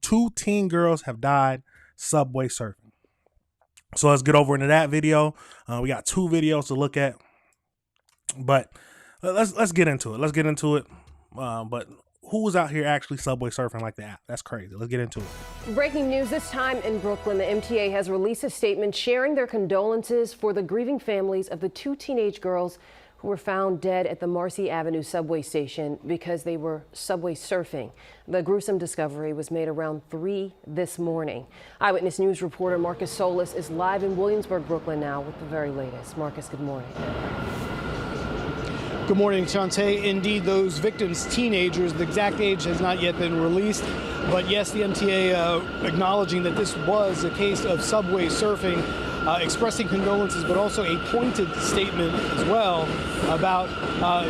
Two teen girls have died subway surfing. So let's get over into that video. We got two videos to look at, but let's get into it. But who was out here actually subway surfing like that? That's crazy. Let's get into it. Breaking news this time in Brooklyn. The MTA has released a statement sharing their condolences for the grieving families of the two teenage girls who were found dead at the Marcy Avenue subway station because they were subway surfing. The gruesome discovery was made around 3 this morning. Eyewitness News reporter Marcus Solis is live in Williamsburg, Brooklyn now with the very latest. Marcus, good morning. Good morning, Shantae. Indeed, those victims, teenagers, the exact age has not yet been released. But yes, the MTA acknowledging that this was a case of subway surfing, expressing condolences, but also a pointed statement as well about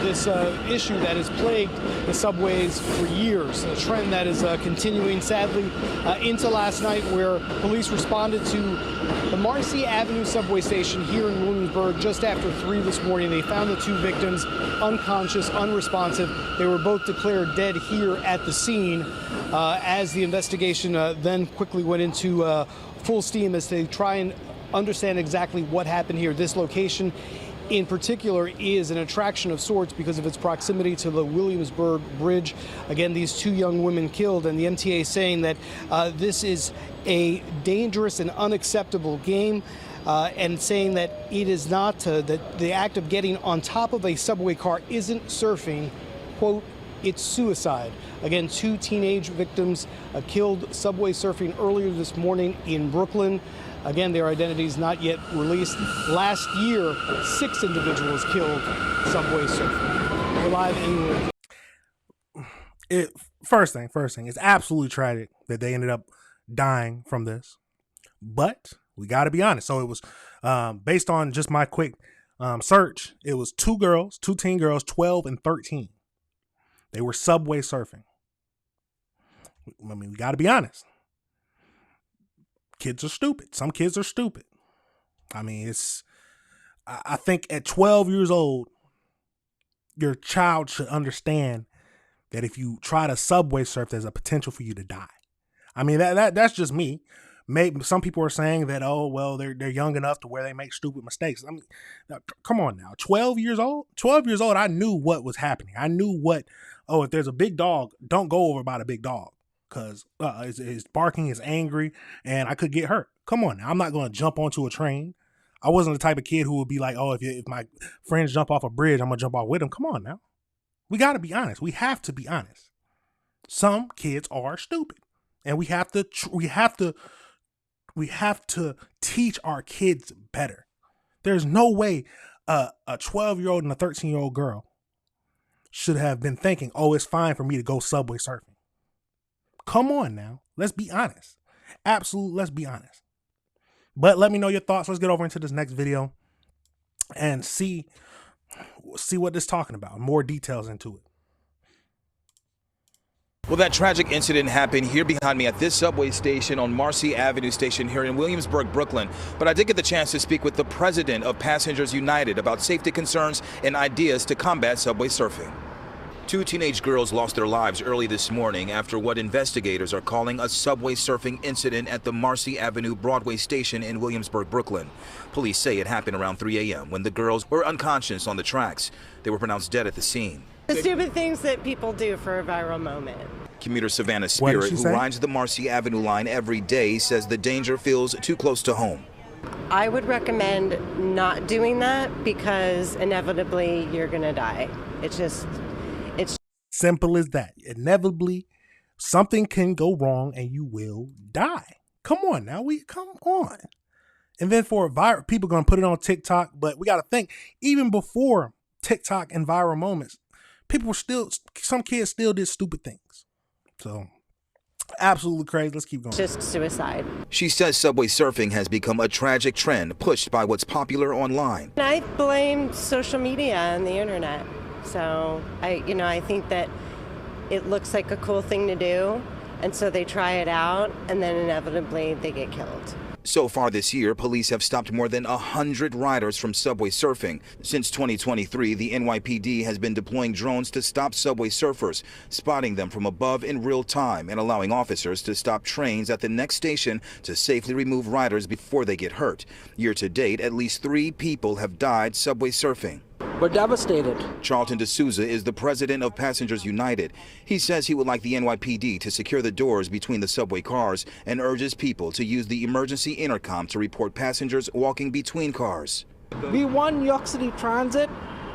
this issue that has plagued the subways for years, a trend that is continuing, sadly, into last night, where police responded to the Marcy Avenue subway station here in Williamsburg just after 3 this morning. They found the two victims unconscious, unresponsive. They were both declared dead here at the scene as the investigation then quickly went into full steam as they try and understand exactly what happened here. This location in particular is an attraction of sorts because of its proximity to the Williamsburg Bridge. Again, these two young women killed, and the MTA saying that this is a dangerous and unacceptable game, and saying that it is not, that the act of getting on top of a subway car isn't surfing, quote, it's suicide. Again, two teenage victims killed subway surfing earlier this morning in Brooklyn. Again, their identities not yet released. Last year, 6 individuals killed subway surfing. We're live in First thing, it's absolutely tragic that they ended up dying from this. But we got to be honest. So it was based on just my quick search. It was two teen girls, 12 and 13. They were subway surfing. I mean, we got to be honest. Kids are stupid. Some kids are stupid. I mean, I think at 12 years old, your child should understand that if you try to subway surf, there's a potential for you to die. I mean, that's just me. Maybe some people are saying that, oh, well, they're young enough to where they make stupid mistakes. I mean, come on now. 12 years old, I knew what was happening. I knew if there's a big dog, don't go over by the big dog. Because his barking is angry and I could get hurt. Come on now. I'm not going to jump onto a train. I wasn't the type of kid who would be like, oh, if my friends jump off a bridge, I'm going to jump off with them. Come on now. We got to be honest. We have to be honest. Some kids are stupid. And we have to teach our kids better. There's no way a 12-year-old and a 13-year-old girl should have been thinking, oh, it's fine for me to go subway surfing. Come on now. Let's be honest. Absolutely, let's be honest. But let me know your thoughts. Let's get over into this next video and see what this is talking about. More details into it. Well, that tragic incident happened here behind me at this subway station on Marcy Avenue station here in Williamsburg, Brooklyn. But I did get the chance to speak with the president of Passengers United about safety concerns and ideas to combat subway surfing. Two teenage girls lost their lives early this morning after what investigators are calling a subway surfing incident at the Marcy Avenue Broadway station in Williamsburg, Brooklyn. Police say it happened around 3 a.m. when the girls were unconscious on the tracks. They were pronounced dead at the scene. The stupid things that people do for a viral moment. Commuter Savannah Spirit, who rides the Marcy Avenue line every day, says the danger feels too close to home. I would recommend not doing that because inevitably you're going to die. It's simple as that. Inevitably, something can go wrong and you will die. Come on now, come on. And then for viral, people going to put it on TikTok, but we got to think, even before TikTok and viral moments, some kids still did stupid things. So absolutely crazy. Let's keep going. Just suicide. She says subway surfing has become a tragic trend pushed by what's popular online. I blame social media and the internet. So I think that it looks like a cool thing to do, and so they try it out, and then inevitably they get killed. So far this year, police have stopped more than 100 riders from subway surfing. Since 2023, the NYPD has been deploying drones to stop subway surfers, spotting them from above in real time and allowing officers to stop trains at the next station to safely remove riders before they get hurt. Year to date, at least 3 people have died subway surfing. We're devastated. Charlton D'Souza is the president of Passengers United. He says he would like the NYPD to secure the doors between the subway cars and urges people to use the emergency intercom to report passengers walking between cars. We want New York City Transit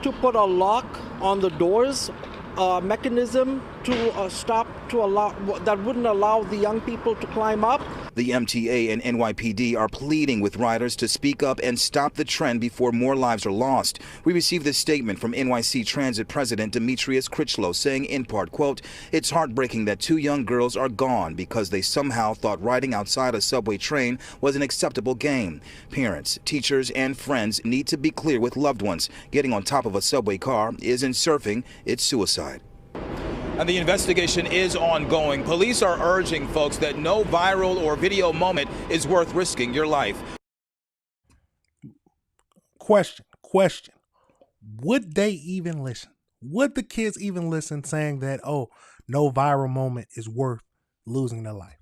to put a lock on the doors, a mechanism to stop to allow that wouldn't allow the young people to climb up. The MTA and NYPD are pleading with riders to speak up and stop the trend before more lives are lost. We received this statement from NYC Transit President Demetrius Critchlow saying in part, quote, "It's heartbreaking that 2 young girls are gone because they somehow thought riding outside a subway train was an acceptable game. Parents, teachers, and friends need to be clear with loved ones. Getting on top of a subway car isn't surfing, it's suicide." And the investigation is ongoing. Police are urging folks that no viral or video moment is worth risking your life. Question. Would they even listen? Would the kids even listen saying that, oh, no viral moment is worth losing their life?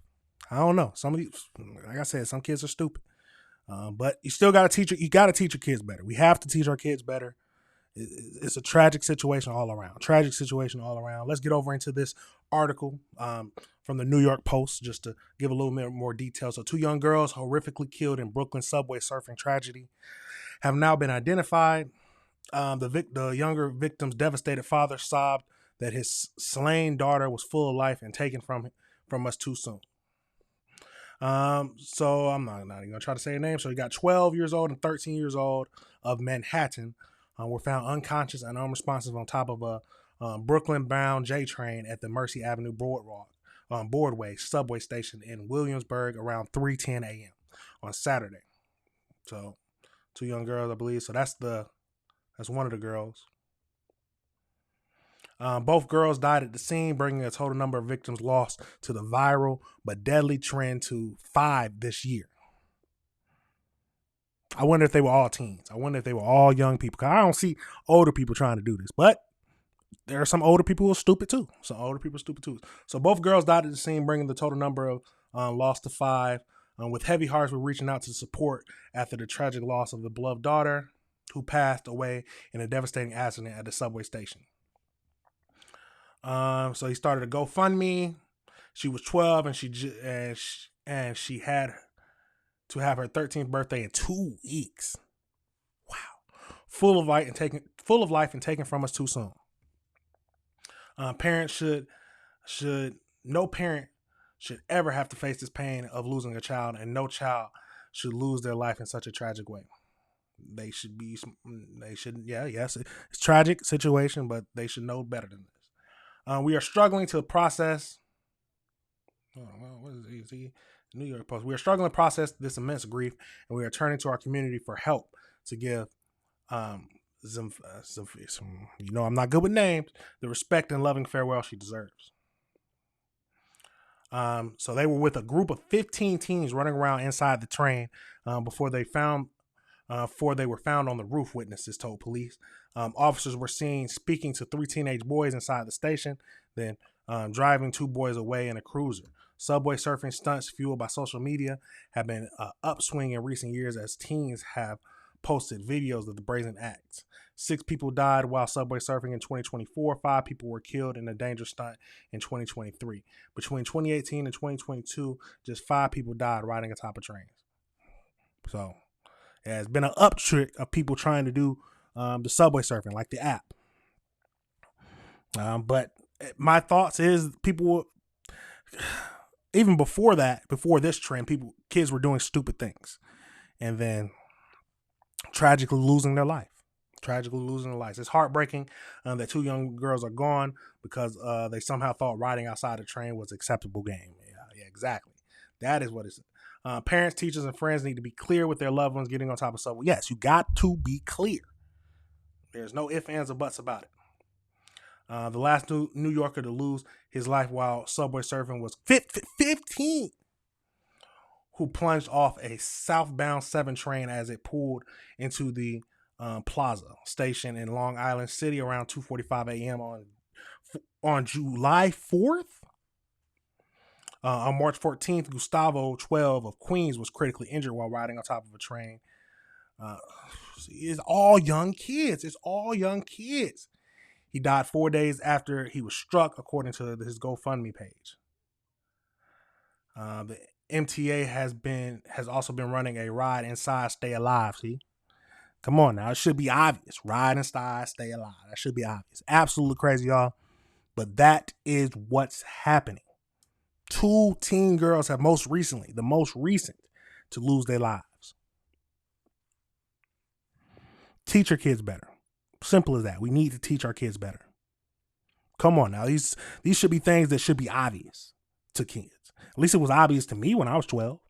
I don't know. Some of these, like I said, some kids are stupid. But you still got to teach your kids better. We have to teach our kids better. It's a tragic situation all around. Let's get over into this article from the New York Post just to give a little bit more detail. So 2 young girls horrifically killed in Brooklyn subway surfing tragedy have now been identified. The younger victim's devastated father sobbed that his slain daughter was full of life and taken from us too soon. So I'm not even gonna try to say her name. So you got 12 years old and 13 years old of Manhattan were found unconscious and unresponsive on top of a Brooklyn-bound J train at the Mercy Avenue Broadway subway station in Williamsburg around 3:10 a.m. on Saturday. So 2 young girls, I believe. So that's one of the girls. Both girls died at the scene, bringing a total number of victims lost to the viral but deadly trend to 5 this year. I wonder if they were all teens. I wonder if they were all young people. 'Cause I don't see older people trying to do this, but there are some older people who are stupid too. So both girls died at the scene, bringing the total number of lost to 5. With heavy hearts, we're reaching out to support after the tragic loss of the beloved daughter who passed away in a devastating accident at the subway station. So he started a GoFundMe. She was 12 and she had to have her 13th birthday in 2 weeks. Wow. Full of life and taken from us too soon. Parents no parent should ever have to face this pain of losing a child, and no child should lose their life in such a tragic way. It's a tragic situation, but they should know better than this. We are struggling to process. What is it? New York Post. We are struggling to process this immense grief, and we are turning to our community for help to give I'm not good with names, the respect and loving farewell she deserves. So they were with a group of 15 teens running around inside the train before they were found on the roof, witnesses told police. Officers were seen speaking to 3 teenage boys inside the station, then driving 2 boys away in a cruiser. Subway surfing stunts fueled by social media have been upswing in recent years as teens have posted videos of the brazen acts. 6 people died while subway surfing in 2024. 5 people were killed in a dangerous stunt in 2023. Between 2018 and 2022, just 5 people died riding atop of trains. So it has been an uptick of people trying to do the subway surfing, like the app. But my thoughts is people, even before this trend, kids were doing stupid things, and then tragically losing their life. It's heartbreaking that 2 young girls are gone because they somehow thought riding outside a train was an acceptable game. Yeah, exactly. That is what it's. Parents, teachers, and friends need to be clear with their loved ones getting on top of subway. Yes, you got to be clear. There's no ifs, ands, or buts about it. The last New Yorker to lose his life while subway surfing was 15. who plunged off a southbound 7 train as it pulled into the Plaza station in Long Island City around 2:45 a.m. on July 4th. On March 14th, Gustavo, 12, of Queens, was critically injured while riding on top of a train. It's all young kids. It's all young kids. He died 4 days after he was struck, according to his GoFundMe page. The MTA has also been running a Ride Inside, Stay Alive. See, come on now, it should be obvious. Ride Inside, Stay Alive. That should be obvious. Absolutely crazy, y'all. But that is what's happening. 2 teen girls have the most recent, to lose their lives. Teach your kids better. Simple as that. We need to teach our kids better. Come on now. These should be things that should be obvious to kids. At least it was obvious to me when I was 12.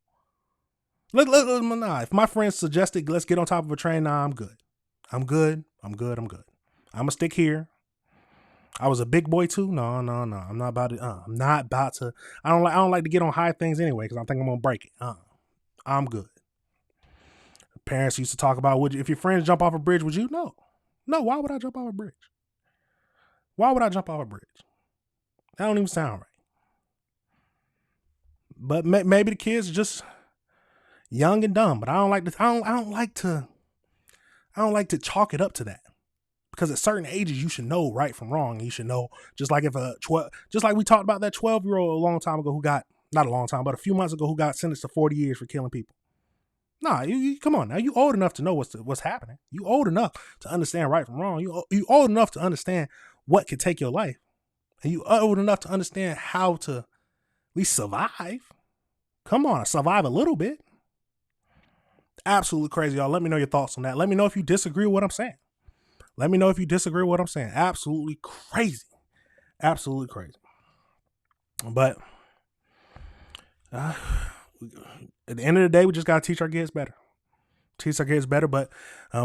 If my friends suggested let's get on top of a train, nah, I'm good. I'm good. I'm going to stick here. I was a big boy too. No. I'm not about it. I'm not about to. I don't like to get on high things anyway because I think I'm going to break it. I'm good. Parents used to talk about, if your friends jump off a bridge, would you? No. Why would I jump off a bridge? That don't even sound right. But maybe the kids are just young and dumb. But I don't like to chalk it up to that, because at certain ages you should know right from wrong. You should know, just like we talked about that 12-year-old a long time ago who got, not a long time, but a few months ago, who got sentenced to 40 years for killing people. Nah, you come on now. You old enough to know what's happening. You old enough to understand right from wrong. You old enough to understand what could take your life, and you old enough to understand how to at least survive. Come on, survive a little bit. Absolutely crazy, y'all. Let me know your thoughts on that. Let me know if you disagree with what I'm saying. Absolutely crazy. But at the end of the day, we just got to teach our kids better. But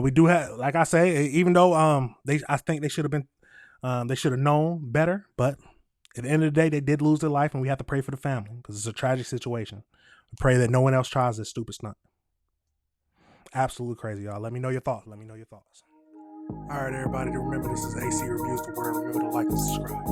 we do have, like I say, even though I think they should have known better. But at the end of the day, they did lose their life, and we have to pray for the family because it's a tragic situation. We pray that no one else tries this stupid stunt. Absolutely crazy, y'all. Let me know your thoughts. All right, everybody. Remember, this is AC Reviews the Word. Remember to like and subscribe.